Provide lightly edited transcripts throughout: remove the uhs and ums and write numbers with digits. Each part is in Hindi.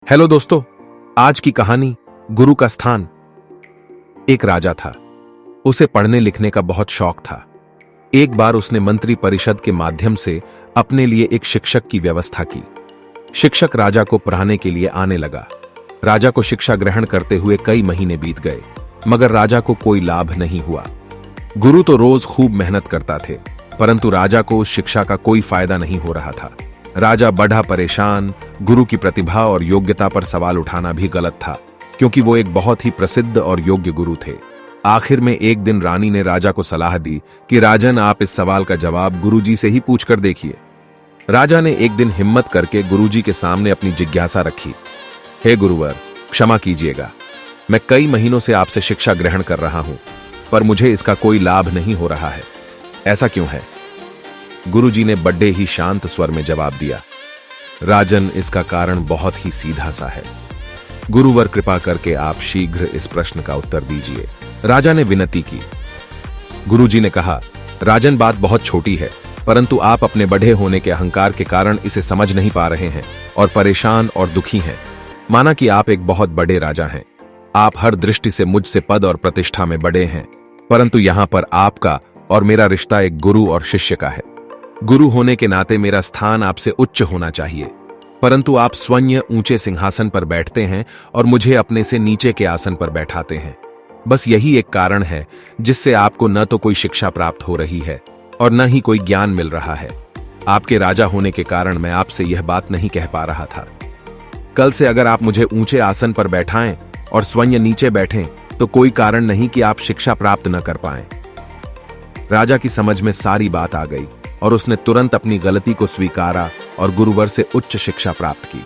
हेलो दोस्तों, आज की कहानी गुरु का स्थान। एक राजा था। उसे पढ़ने लिखने का बहुत शौक था। एक बार उसने मंत्री परिषद के माध्यम से अपने लिए एक शिक्षक की व्यवस्था की। शिक्षक राजा को पढ़ाने के लिए आने लगा। राजा को शिक्षा ग्रहण करते हुए कई महीने बीत गए, मगर राजा को कोई लाभ नहीं हुआ। गुरु तो रोज खूब मेहनत करता थे, परंतु राजा को उस शिक्षा का कोई फायदा नहीं हो रहा था। राजा बढ़ा परेशान। गुरु की प्रतिभा और योग्यता पर सवाल उठाना भी गलत था, क्योंकि वो एक बहुत ही प्रसिद्ध और योग्य गुरु थे। आखिर में एक दिन रानी ने राजा को सलाह दी कि राजन, आप इस सवाल का जवाब गुरुजी से ही पूछकर देखिए। राजा ने एक दिन हिम्मत करके गुरुजी के सामने अपनी जिज्ञासा रखी। हे गुरुवर, क्षमा कीजिएगा, मैं कई महीनों से आपसे शिक्षा ग्रहण कर रहा हूं, पर मुझे इसका कोई लाभ नहीं हो रहा है। ऐसा क्यों है? गुरुजी ने बड़े ही शांत स्वर में जवाब दिया, राजन, इसका कारण बहुत ही सीधा सा है। गुरुवर, कृपा करके आप शीघ्र इस प्रश्न का उत्तर दीजिए। राजा ने विनती की। गुरुजी ने कहा, राजन, बात बहुत छोटी है, परंतु आप अपने बढ़े होने के अहंकार के कारण इसे समझ नहीं पा रहे हैं और परेशान और दुखी हैं। माना कि आप एक बहुत बड़े राजा हैं। आप हर दृष्टि से मुझसे पद और प्रतिष्ठा में बड़े हैं, परंतु यहां पर आपका और मेरा रिश्ता एक गुरु और शिष्य का है। गुरु होने के नाते मेरा स्थान आपसे उच्च होना चाहिए, परंतु आप स्वयं ऊंचे सिंहासन पर बैठते हैं और मुझे अपने से नीचे के आसन पर बैठाते हैं। बस यही एक कारण है जिससे आपको न तो कोई शिक्षा प्राप्त हो रही है और न ही कोई ज्ञान मिल रहा है। आपके राजा होने के कारण मैं आपसे यह बात नहीं कह पा रहा था। कल से अगर आप मुझे ऊंचे आसन पर बैठाएं और स्वयं नीचे बैठें तो कोई कारण नहीं कि आप शिक्षा प्राप्त न कर पाएं। राजा की समझ में सारी बात आ गई और उसने तुरंत अपनी गलती को स्वीकारा और गुरुवर से उच्च शिक्षा प्राप्त की।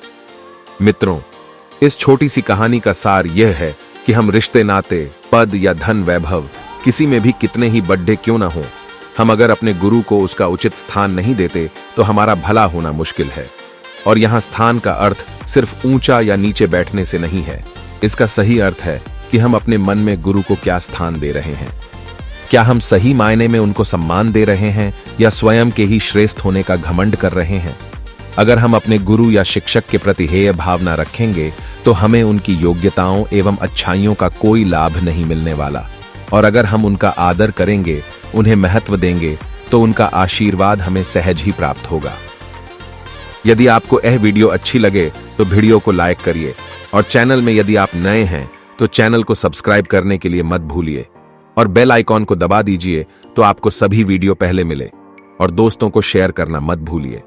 मित्रों, इस छोटी सी कहानी का सार यह है कि हम रिश्ते नाते, पद या धन वैभव किसी में भी कितने ही बड़े क्यों ना हो, हम अगर अपने गुरु को उसका उचित स्थान नहीं देते तो हमारा भला होना मुश्किल है। और यहां स्थान का अर्थ सिर्फ ऊंचा या नीचे बैठने से नहीं है। इसका सही अर्थ है कि हम अपने मन में गुरु को क्या स्थान दे रहे हैं। क्या हम सही मायने में उनको सम्मान दे रहे हैं या स्वयं के ही श्रेष्ठ होने का घमंड कर रहे हैं? अगर हम अपने गुरु या शिक्षक के प्रति हेय भावना रखेंगे तो हमें उनकी योग्यताओं एवं अच्छाइयों का कोई लाभ नहीं मिलने वाला। और अगर हम उनका आदर करेंगे, उन्हें महत्व देंगे, तो उनका आशीर्वाद हमें सहज ही प्राप्त होगा। यदि आपको यह वीडियो अच्छी लगे तो वीडियो को लाइक करिए और चैनल में यदि आप नए हैं तो चैनल को सब्सक्राइब करने के लिए मत भूलिए और बेल आइकॉन को दबा दीजिए तो आपको सभी वीडियो पहले मिले। और दोस्तों को शेयर करना मत भूलिए।